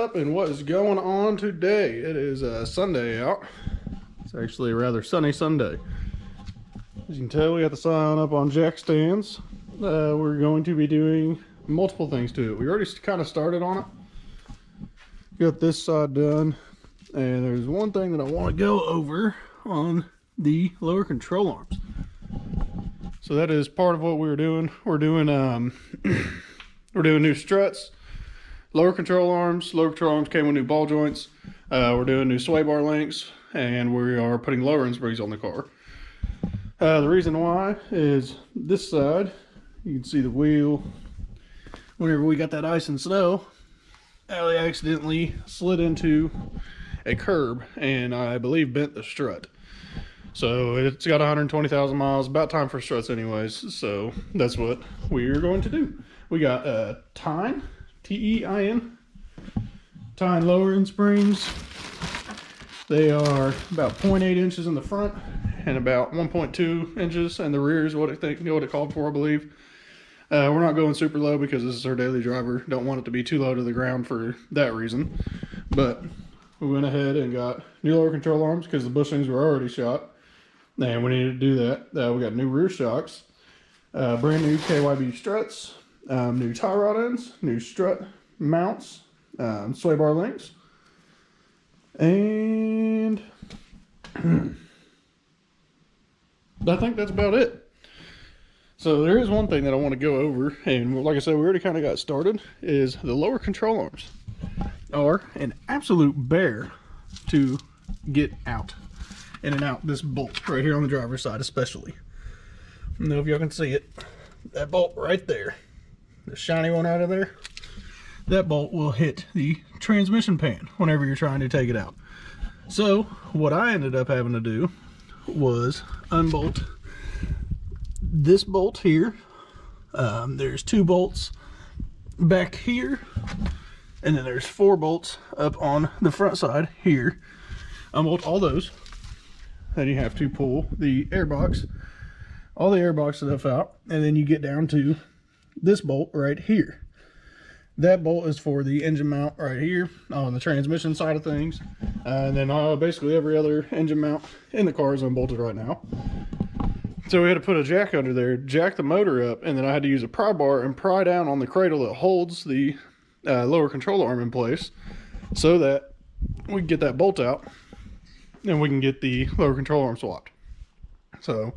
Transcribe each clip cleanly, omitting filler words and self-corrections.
up and what is going on today? It is Sunday out. It's actually a rather sunny Sunday. As you can tell, we got the Scion up on jack stands. We're going to be doing multiple things to it. We already kind of started on it. Got this side done, and there's one thing that I want to go over on the lower control arms. So that is part of what we're doing. We're doing we're doing new struts, lower control arms. Lower control arms came with new ball joints. We're doing new sway bar links, and we are putting lower end springs on the car. The reason why is this side, you can see the wheel. Whenever we got that ice and snow, Allie accidentally slid into a curb and I believe bent the strut. So it's got 120,000 miles, about time for struts anyways. So that's what we're going to do. We got Tine, T-E-I-N, Tine lower end springs. They are about 0.8 inches in the front and about 1.2 inches in the rear is what it called for, I believe. We're not going super low because this is our daily driver. Don't want it to be too low to the ground for that reason. But we went ahead and got new lower control arms because the bushings were already shot. And we needed to do that. We got new rear shocks, brand new KYB struts, new tie rod ends, new strut mounts, sway bar links, and I think that's about it. So there is one thing that I want to go over, and like I said, we already kind of got started, is the lower control arms are an absolute bear to get out. In and out this bolt right here on the driver's side especially. I don't know if y'all can see it. That bolt right there, the shiny one out of there, that bolt will hit the transmission pan whenever you're trying to take it out. So what I ended up having to do was unbolt this bolt here. There's 2 bolts back here, and then there's 4 bolts up on the front side here. Unbolt all those. Then you have to pull the airbox, all the airbox stuff out, and then you get down to this bolt right here. That bolt is for the engine mount right here on the transmission side of things. And then basically every other engine mount in the car is unbolted right now. So we had to put a jack under there, jack the motor up, and then I had to use a pry bar and pry down on the cradle that holds the lower control arm in place so that we can get that bolt out and we can get the lower control arm swapped. So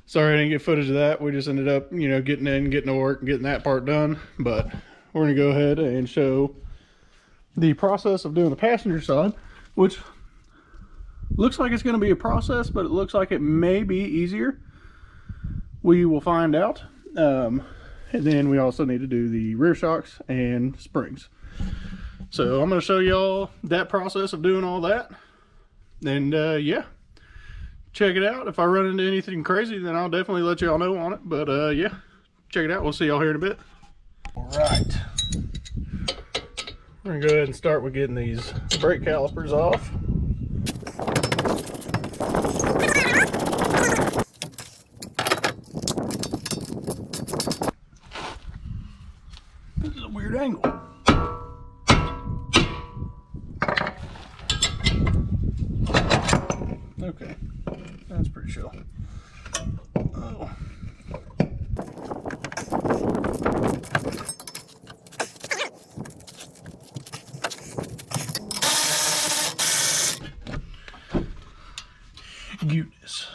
sorry I didn't get footage of that. We just ended up, getting in, getting to work and getting that part done. But we're going to go ahead and show the process of doing the passenger side, which looks like it's going to be a process, but it looks like it may be easier. We will find out. And then we also need to do the rear shocks and springs. So I'm going to show y'all that process of doing all that. And yeah, check it out. If I run into anything crazy, then I'll definitely let y'all know on it. But yeah, check it out. We'll see y'all here in a bit. All right, we're gonna go ahead and start with getting these brake calipers off. This is a weird angle. Okay, that's pretty chill. Oh. Goodness.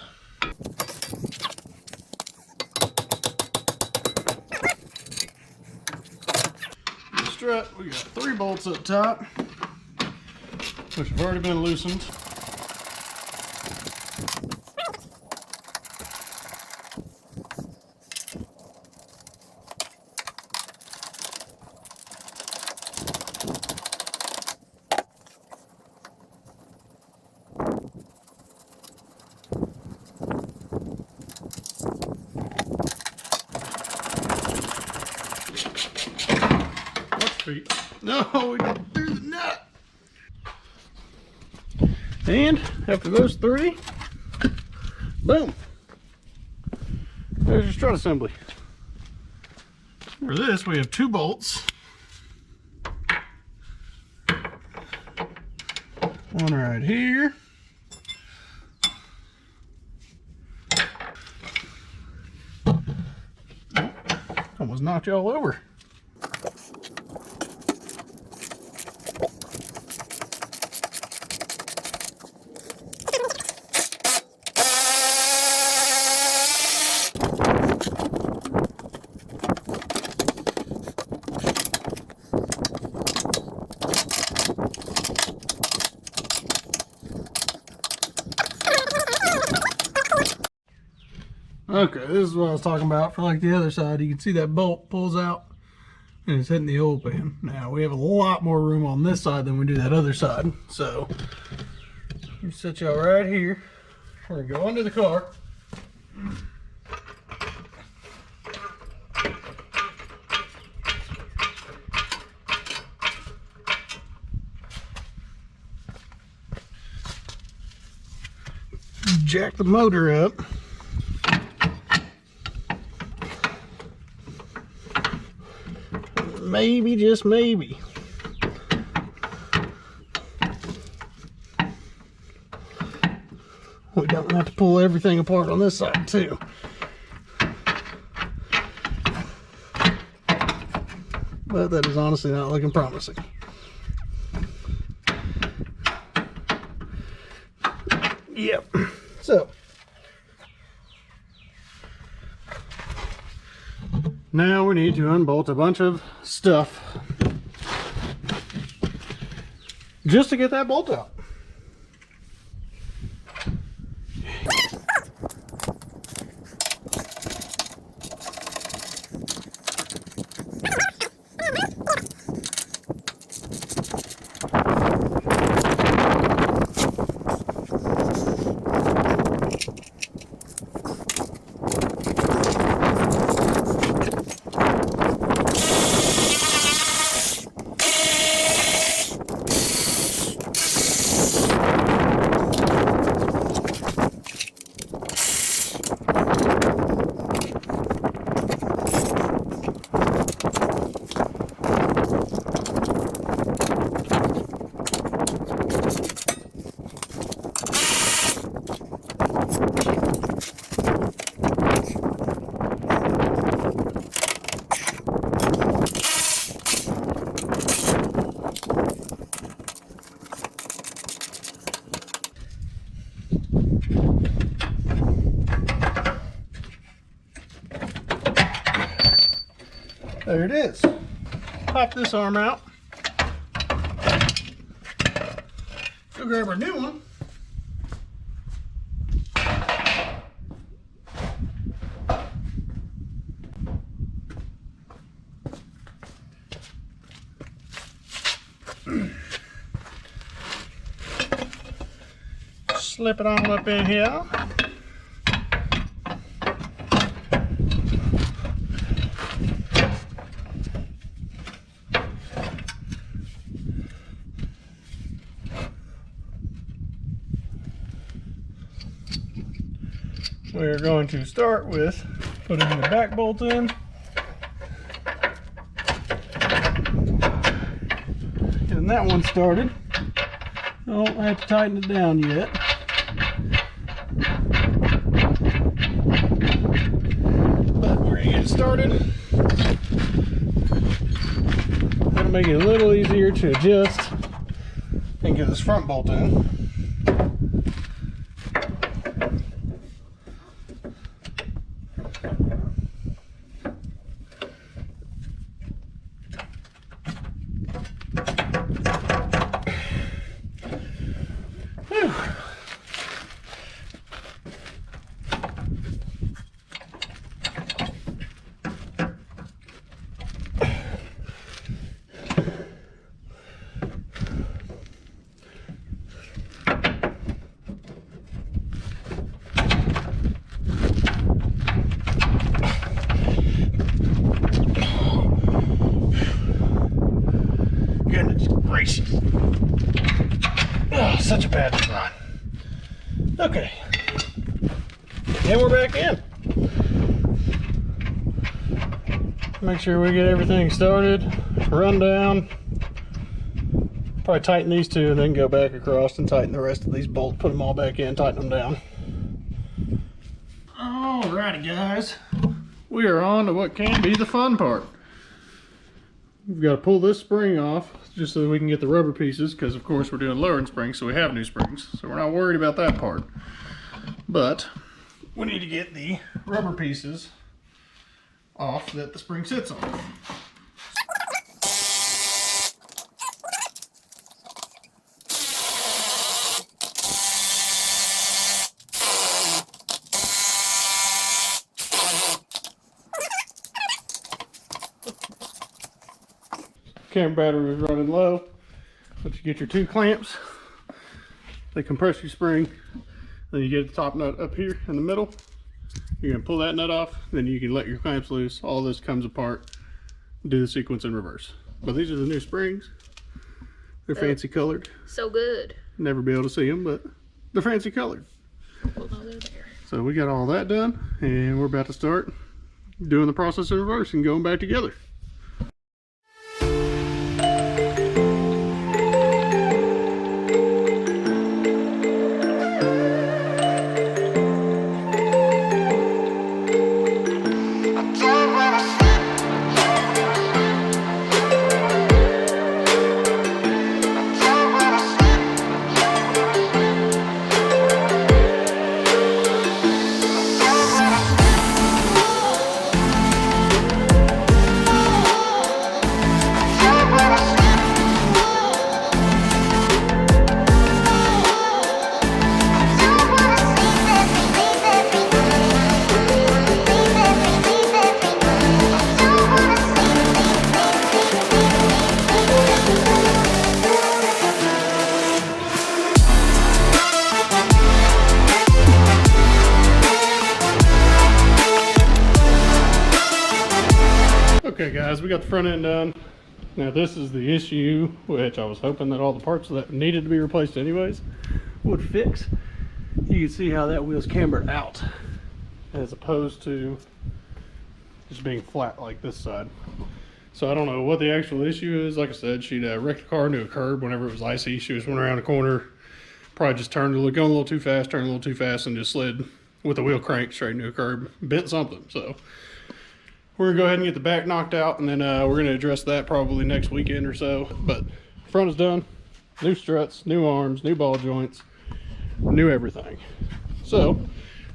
The strut, we got 3 bolts up top, which have already been loosened. No, we got through the nut. And after those 3, boom, there's your strut assembly. For this, we have 2 bolts One right here. Almost knocked you all over. Okay, this is what I was talking about for like the other side. You can see that bolt pulls out and it's hitting the oil pan. Now we have a lot more room on this side than we do that other side. So we set y'all right here. We're gonna go under the car. Jack the motor up. Maybe, just maybe. We don't have to pull everything apart on this side too. But that is honestly not looking promising. Yep. So now we need to unbolt a bunch of stuff just to get that bolt out. There it is. Pop this arm out. Go grab our new one. Slip it on up in here. We're going to start with putting the back bolt in. Getting that one started. I don't have to tighten it down yet. But we're going to get started. That'll make it a little easier to adjust and get this front bolt in. Oh, such a bad design. Okay. And we're back in. Make sure we get everything started, run down, Probably tighten these two and then go back across and tighten the rest of these bolts, put them all back in, tighten them down. Alrighty guys, we are on to what can be the fun part. We've got to pull this spring off just so that we can get the rubber pieces, because of course we're doing lowering springs, so we have new springs, so we're not worried about that part. But we need to get the rubber pieces off that the spring sits on. Camera battery was running low, but you get your two clamps, they compress your spring, then you get the top nut up here in the middle. You're going to pull that nut off, then you can let your clamps loose. All this comes apart, do the sequence in reverse. But these are the new springs. They're fancy colored. So good. Never be able to see them, but they're fancy colored. Well, no, they're there. So we got all that done, and we're about to start doing the process in reverse and going back together. Okay guys, we got the front end done. Now this is the issue, which I was hoping that all the parts that needed to be replaced anyways would fix. You can see how that wheel's cambered out as opposed to just being flat like this side. So I don't know what the actual issue is. Like I said, she'd wrecked the car into a curb whenever it was icy. She just went around the corner, probably just turned going a little too fast, turned a little too fast, and just slid with the wheel cranked straight into a curb, bent something. So we're gonna go ahead and get the back knocked out, and then we're gonna address that probably next weekend or so. But front is done, new struts, new arms, new ball joints, new everything. So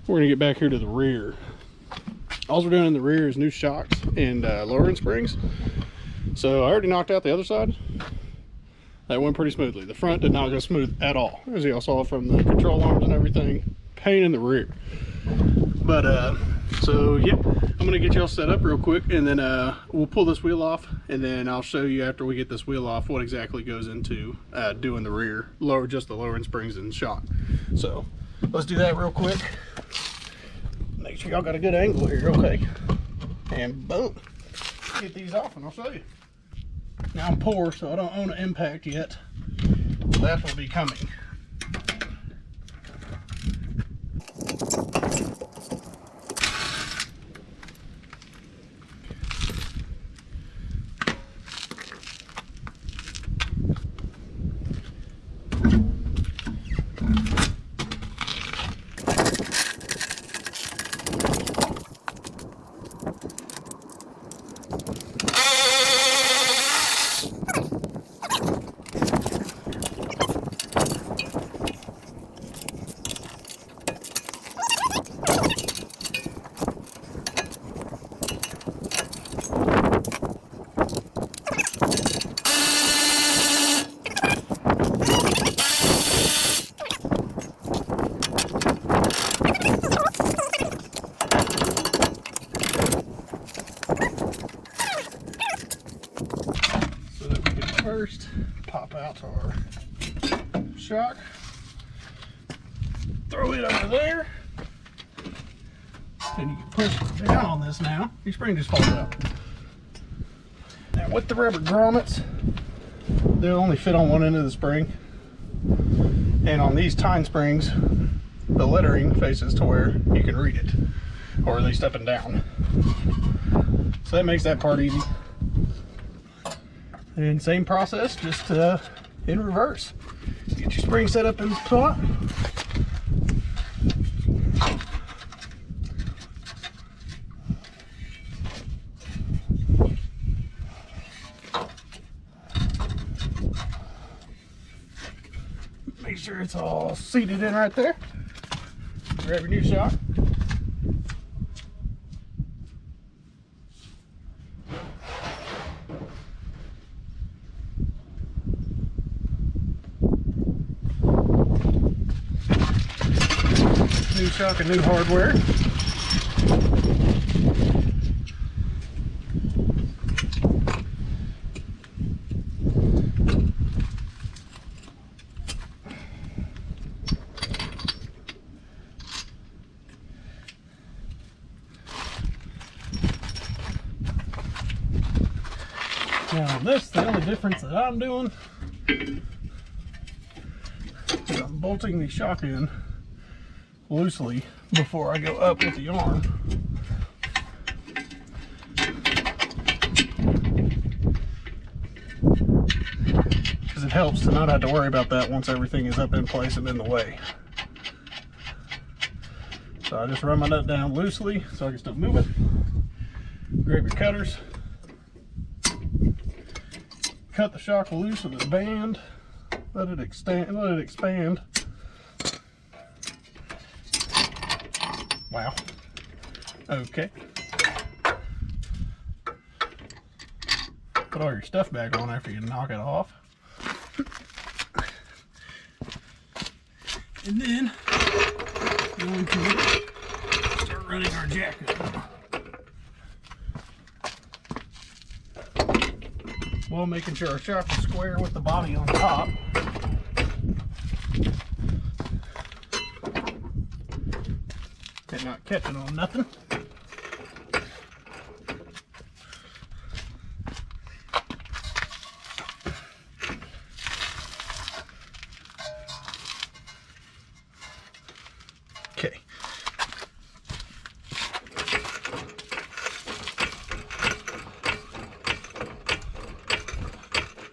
we're gonna get back here to the rear. All we're doing in the rear is new shocks and lowering springs. So I already knocked out the other side. That went pretty smoothly. The front did not go smooth at all, as y'all saw from the control arms and everything. Pain in the rear. But so yeah, I'm gonna get y'all set up real quick, and then we'll pull this wheel off, and then I'll show you after we get this wheel off what exactly goes into doing the rear, just the lowering springs and shock. So let's do that real quick. Make sure y'all got a good angle here. Okay, and boom, get these off and I'll show you. Now I'm poor, so I don't own an impact yet. That will be coming. First, pop out our shock, throw it over there, and you can push down on this now. Your spring just falls out. Now with the rubber grommets, they'll only fit on one end of the spring, and on these tine springs, the lettering faces to where you can read it, or at least up and down. So that makes that part easy. And same process, just in reverse. Get your spring set up in the spot. Make sure it's all seated in right there. Grab your new shock. New shock and new hardware. Now on this, the only difference that I'm doing is I'm bolting the shock in loosely before I go up with the arm. Because it helps to not have to worry about that once everything is up in place and in the way. So I just run my nut down loosely so I can still move it. Grab your cutters. Cut the shock loose of the band. Let it expand. Wow. Okay. Put all your stuff back on after you knock it off. And then we're going to start running our jacket. While making sure our shock is square with the body on top. And not catching on nothing. Okay.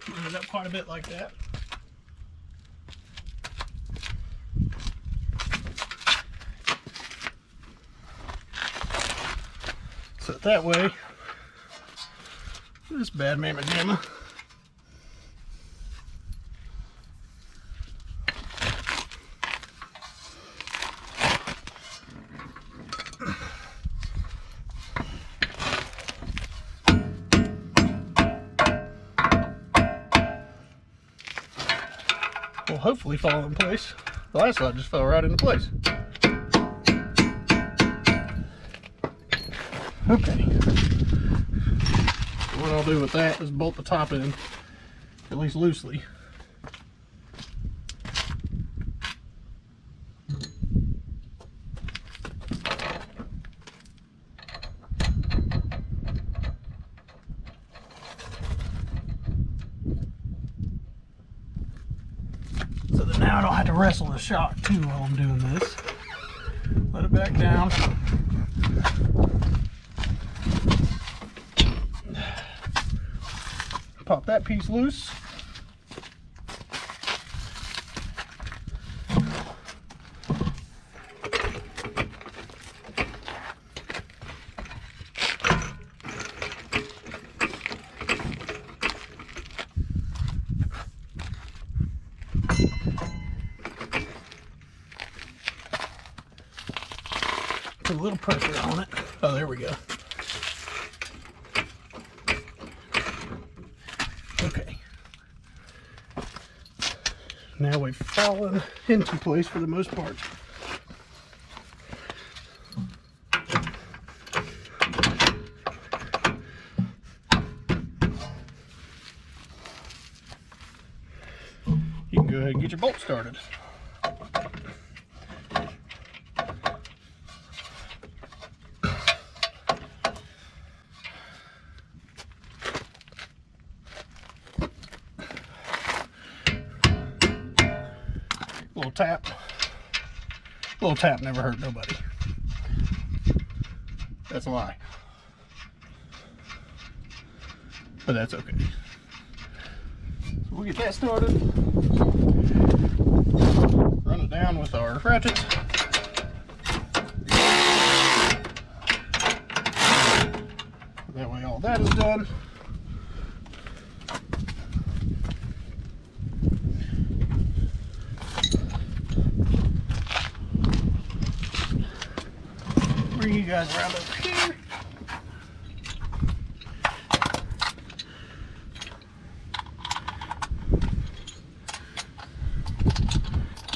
Move it up quite a bit like that. So that way, this bad mamma jamma will hopefully fall in place. The last side just fell right into place. Okay. So what I'll do with that is bolt the top in, at least loosely. So that now I don't have to wrestle the shock too while I'm doing this. Let it back down. Pop that piece loose. Put a little pressure on it. Oh, there we go. Okay. Now we've fallen into place for the most part. You can go ahead and get your bolt started. Little tap never hurt nobody. That's a lie. But that's okay. So we'll get that started. Run it down with our ratchets. That way all that is done. Bring you guys around over here.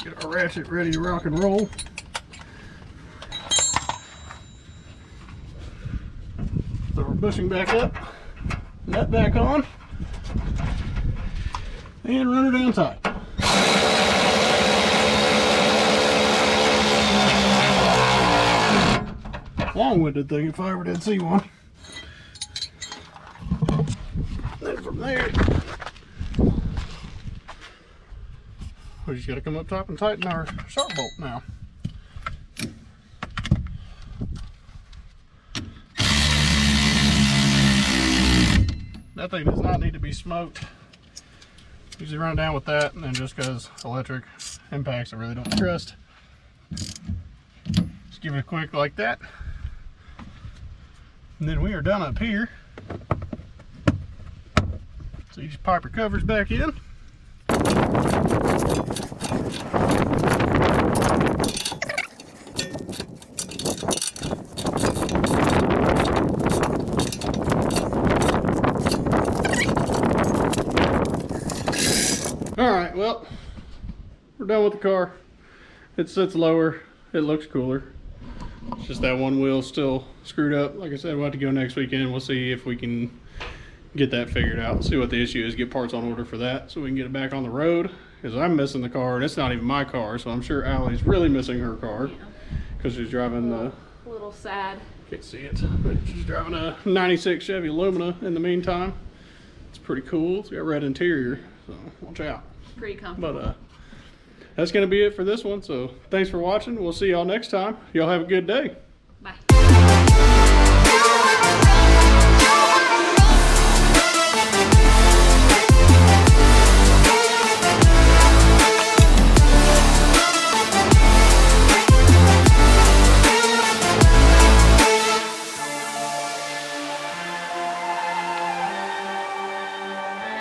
Get our ratchet ready to rock and roll. Throw our bushing back up, nut back on, and run her down tight. Long-winded thing if I ever did see one. Then from there, we just got to come up top and tighten our sharp bolt now. That thing does not need to be smoked. Usually run it down with that, and then just because electric impacts I really don't trust. Just give it a quick like that. And then we are done up here. So you just pop your covers back in. Alright, well, we're done with the car. It sits lower, it looks cooler. It's just that one wheel still screwed up. Like I said, we'll have to go next weekend. We'll see if we can get that figured out. See what the issue is, get parts on order for that so we can get it back on the road. Because I'm missing the car, and it's not even my car, so I'm sure Allie's really missing her car. Because she's driving the... A little sad. Can't see it, but she's driving a 96 Chevy Lumina in the meantime. It's pretty cool. It's got red interior, so watch out. Pretty comfortable. But that's going to be it for this one. So thanks for watching. We'll see y'all next time. Y'all have a good day.